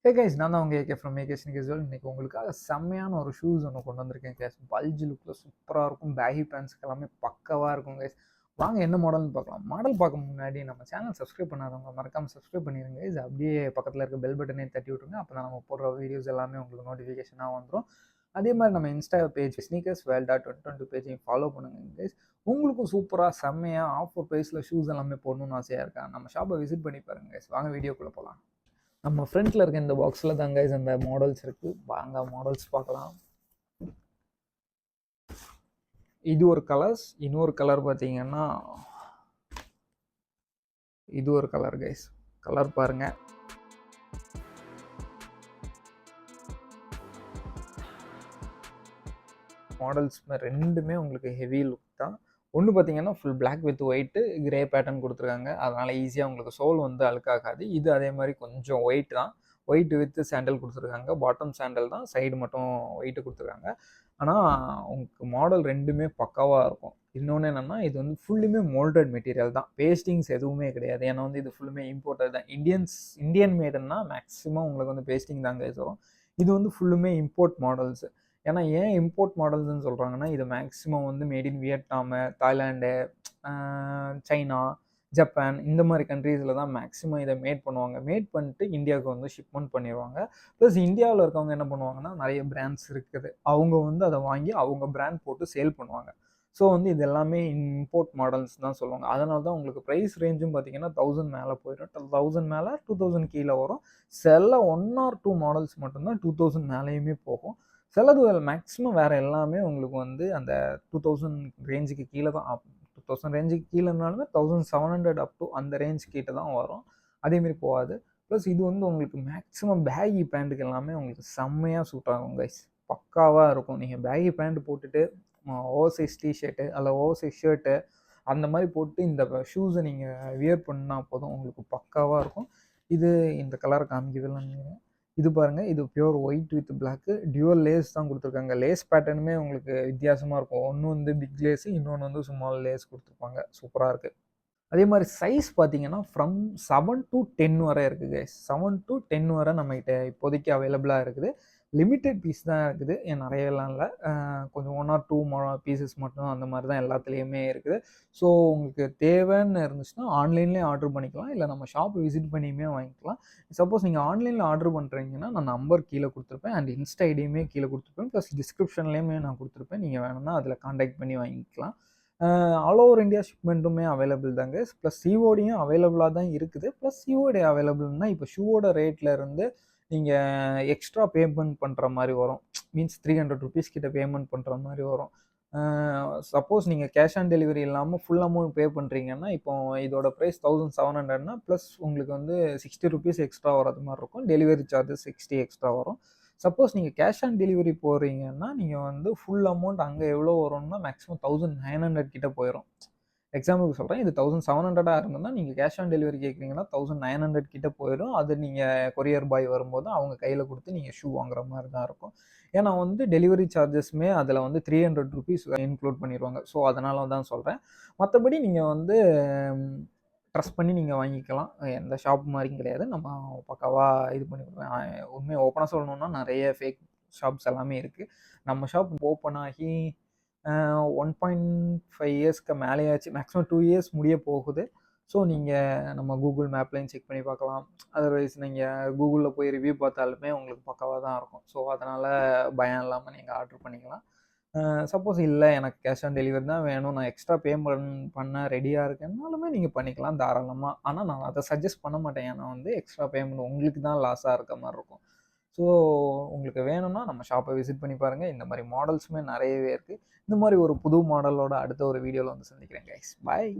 Hey guys, நான் தான் உங்கள் AK from AK sneakers world. இன்னைக்கு உங்களுக்காக செம்மையான ஒரு ஷூஸ் ஒன்று கொண்டு வந்திருக்கேன் கைஸ். பல்ஜ் லுக்கில் சூப்பராக இருக்கும். பேகி பேண்ட்ஸ்க்கு எல்லாமே பக்கவாக இருக்கும் கைஸ். வாங்க என்ன மாடல்னு பார்க்கலாம். மாடல் பார்க்க முன்னாடி நம்ம சேனல் சப்ஸ்கிரைப் பண்ணாதவங்க மறக்காமல் சப்ஸ்கிரைப் பண்ணிடுங்க கைஸ். அப்படியே பக்கத்தில் இருக்க பெல் பட்டனே தட்டி விட்டுருங்க. அப்போ தான் நம்ம போடுற வீடியோஸ் எல்லாமே உங்களுக்கு நோட்டிஃபிகேஷனாக வந்துடும். அதே மாதிரி நம்ம இன்ஸ்டா பேஜ் ஸ்னீக்கர்ஸ் வேர்ல்ட் 2020 பேஜையும் ஃபாலோ பண்ணுங்க கைஸ். உங்களுக்கும் சூப்பராக செம்மையாக ஆஃபர் ப்ரைஸில் ஷூஸ் எல்லாமே போடணும்னு ஆசையாக இருக்கா? நம்ம ஷாப்பை விசிட் பண்ணி பாருங்க கைஸ். வாங்க வீடியோக்குள்ளே போகலாம். நம்ம ஃப்ரண்ட்டில் இருக்க இந்த பாக்ஸில் தாங்க இந்த மாடல்ஸ் இருக்குது. வாங்க மாடல்ஸ் பார்க்கலாம். இது ஒரு கலர்ஸ். இன்னொரு கலர் பார்த்தீங்கன்னா இது ஒரு கலர் கைஸ். கலர் பாருங்க. மாடல்ஸ் ரெண்டுமே உங்களுக்கு ஹெவி லுக் தான். ஒன்று பார்த்தீங்கன்னா full black with white grey pattern கொடுத்துருக்காங்க. அதனால் ஈஸியாக உங்களுக்கு சோல் வந்து அழுக்காகாது. இது அதே மாதிரி கொஞ்சம் ஒயிட் தான். ஒயிட் வித் சாண்டல் கொடுத்துருக்காங்க. பாட்டம் சாண்டல் தான், சைடு மட்டும் ஒயிட்டு கொடுத்துருக்காங்க. ஆனால் உங்களுக்கு மாடல் ரெண்டுமே பக்காவாக இருக்கும். இன்னொன்று என்னென்னா இது வந்து ஃபுல்லுமே மோல்டட் மெட்டீரியல் தான். பேஸ்டிங்ஸ் எதுவுமே கிடையாது. ஏன்னா வந்து இது ஃபுல்லுமே இம்போர்ட்டட் தான். இந்தியன் மேடுன்னா மேக்ஸிமம் உங்களுக்கு வந்து பேஸ்டிங் தாங்க வரும். இது வந்து ஃபுல்லுமே இம்போர்ட் மாடல்ஸு. ஏன்னா ஏன் இம்போர்ட் மாடல்ஸ்ன்னு சொல்கிறாங்கன்னா, இது மேக்ஸிமம் வந்து made in Vietnam, Thailand, China, Japan இந்த மாதிரி கண்ட்ரீஸில் தான் மேக்ஸிமம் இதை மேட் பண்ணுவாங்க. மேட் பண்ணிட்டு இந்தியாவுக்கு வந்து ஷிப்மெண்ட் பண்ணிடுவாங்க. ப்ளஸ் இந்தியாவில் இருக்கவங்க என்ன பண்ணுவாங்கன்னா, நிறைய பிராண்ட்ஸ் இருக்குது, அவங்க வந்து அதை வாங்கி அவங்க பிராண்ட் போட்டு சேல் பண்ணுவாங்க. ஸோ வந்து இது எல்லாமே இம்போர்ட் மாடல்ஸ் தான் சொல்லுவாங்க. அதனால தான் உங்களுக்கு ப்ரைஸ் ரேஞ்சும் பார்த்தீங்கன்னா 1000 மேலே போயிடும். 1000 மேலே 2000 கீழே வரும். சில 1 or 2 மாடல்ஸ் மட்டும்தான் 2000 மேலேயுமே போகும். சிலது மேக்ஸிமம் வேறு எல்லாமே உங்களுக்கு வந்து அந்த 2000 ரேஞ்சுக்கு கீழே தான். 2000 ரேஞ்சுக்கு கீழேனாலுமே 1700 அப் டு அந்த ரேஞ்ச் கிட்ட தான் வரும். அதேமாரி போகாது. ப்ளஸ் இது வந்து உங்களுக்கு மேக்ஸிமம் பேகி பேண்ட்டுக்கு எல்லாமே உங்களுக்கு செம்மையாக சூட் ஆகும் கைஸ். பக்காவாக இருக்கும். நீங்கள் பேகி பேண்ட் போட்டுட்டு ஓவர்சைஸ் டிஷர்ட்டு அல்ல ஓவர்சைஸ் ஷர்ட்டு அந்த மாதிரி போட்டு இந்த ஷூஸை நீங்கள் வியர் பண்ணால் போதும், உங்களுக்கு பக்காவாக இருக்கும். இது இந்த கலரை காமிக்கவில்லைன்னு இது பாருங்கள். இது pure white with black dual lace தான் கொடுத்துருக்காங்க. லேஸ் பேட்டர்னுமே உங்களுக்கு வித்தியாசமாக இருக்கும். ஒன்று வந்து பிக் லேஸு, இன்னொன்று வந்து ஸ்மால் லேஸ் கொடுத்துருப்பாங்க. சூப்பராக இருக்குது. அதே மாதிரி சைஸ் பார்த்தீங்கன்னா ஃப்ரம் 7 to 10 வரை இருக்குது கைஸ். 7 to 10 வரை நம்மகிட்ட இப்போதைக்கு அவைலபிளாக இருக்குது. லிமிட்டட் பீஸ் தான் இருக்குது. நிறையலாம் இல்லை. கொஞ்சம் 1 or 2 பீசஸ் மட்டும் அந்த மாதிரி தான் எல்லாத்துலேயுமே இருக்குது. ஸோ உங்களுக்கு தேவைன்னு இருந்துச்சுன்னா ஆன்லைன்லேயே ஆர்டர் பண்ணிக்கலாம், இல்லை நம்ம ஷாப் விசிட் பண்ணியுமே வாங்கிக்கலாம். சப்போஸ் நீங்கள் ஆன்லைனில் ஆர்டர் பண்ணுறீங்கன்னா நான் நம்பர் கீழே கொடுத்துருப்பேன் அண்ட் இன்ஸ்டா ஐடியுமே கீழே கொடுத்துருப்பேன். ப்ளஸ் டிஸ்கிரிப்ஷன்லேயுமே நான் கொடுத்துருப்பேன். நீங்கள் வேணும்னா அதில் கான்டாக்ட் பண்ணி வாங்கிக்கலாம். ஆல் ஓவர் இந்தியா ஷிப்மெண்ட்டுமே அவைலபிள் தாங்க. ப்ளஸ் சிஓடியும் அவைலபிளாக தான் இருக்குது. ப்ளஸ் சிஓடி அவைலபிள்னா இப்போ ஷூவோட ரேட்டில் இருந்து நீங்கள் எக்ஸ்ட்ரா பேமெண்ட் பண்ணுற மாதிரி வரும். மீன்ஸ் 300 ருபீஸ் கிட்ட பேமெண்ட் பண்ணுற மாதிரி வரும். சப்போஸ் நீங்கள் கேஷ் ஆன் டெலிவரி இல்லாமல் ஃபுல் அமௌண்ட் பே பண்ணுறீங்கன்னா, இப்போ இதோட ப்ரைஸ் 1700னா ப்ளஸ் உங்களுக்கு வந்து 60 ருபீஸ் எக்ஸ்ட்ரா வர்றது மாதிரி இருக்கும். டெலிவரி சார்ஜஸ் 60 எக்ஸ்ட்ரா வரும். சப்போஸ் நீங்கள் கேஷ் ஆன் டெலிவரி போடுறீங்கன்னா நீங்கள் வந்து ஃபுல் அமௌண்ட் அங்கே எவ்வளோ வரும்னா மேக்ஸிமம் 1900 கிட்ட போயிடும். எக்ஸாம்பிளுக்கு சொல்கிறேன். இது 1700 இருந்ததுன்னா நீங்கள் கேஷ் ஆன் டெலிவரி கேட்குறீங்கன்னா 1900 கிட்ட போயிடும். அது நீங்கள் கொரியர் பாய் வரும்போது அவங்க கையில் கொடுத்து நீங்கள் ஷூ வாங்குற மாதிரி தான் இருக்கும். ஏன்னா வந்து டெலிவரி சார்ஜஸ்மே அதில் வந்து 300 ருபீஸ் இன்க்ளூட் பண்ணிடுவாங்க. ஸோ அதனால தான் சொல்கிறேன். மற்றபடி நீங்கள் வந்து ட்ரஸ்ட் பண்ணி நீங்கள் வாங்கிக்கலாம். எந்த ஷாப் மாதிரியும் கிடையாது. நம்ம பக்காவாக இது பண்ணி கொடுப்பேன். உண்மையை ஓப்பனாக சொல்லணுன்னா நிறைய ஃபேக் ஷாப்ஸ் எல்லாமே இருக்குது. நம்ம ஷாப் ஓப்பன் ஆகி 1.5 இயர்ஸ்க்கு மேலேயாச்சு. மேக்ஸிமம் 2 இயர்ஸ் முடிய போகுது. ஸோ நீங்கள் நம்ம கூகுள் மேப்லையும் செக் பண்ணி பார்க்கலாம். அதர்வைஸ் நீங்கள் கூகுளில் போய் ரிவ்யூ பார்த்தாலுமே உங்களுக்கு பக்காவாக தான் இருக்கும். ஸோ அதனால் பயம் இல்லாமல் நீங்கள் ஆர்டர் பண்ணிக்கலாம். சப்போஸ் இல்லை எனக்கு கேஷ் ஆன் டெலிவரி தான் வேணும், நான் எக்ஸ்ட்ரா பேமெண்ட் பண்ண ரெடியாக இருக்கேன்னாலுமே நீங்கள் பண்ணிக்கலாம் தாராளமாக. ஆனால் நான் அதை சஜஸ்ட் பண்ண மாட்டேன். ஏன்னா வந்து எக்ஸ்ட்ரா பேமெண்ட் உங்களுக்கு தான் லாஸாக இருக்க மாதிரி இருக்கும். ஸோ உங்களுக்கு வேணும்னா நம்ம ஷாப்பை விசிட் பண்ணி பாருங்கள். இந்த மாதிரி மாடல்ஸுமே நிறையவே இருக்குது. இந்த மாதிரி ஒரு புது மாடலோட அடுத்த ஒரு வீடியோவில் வந்து சந்திக்கிறேன் கைஸ். பாய்.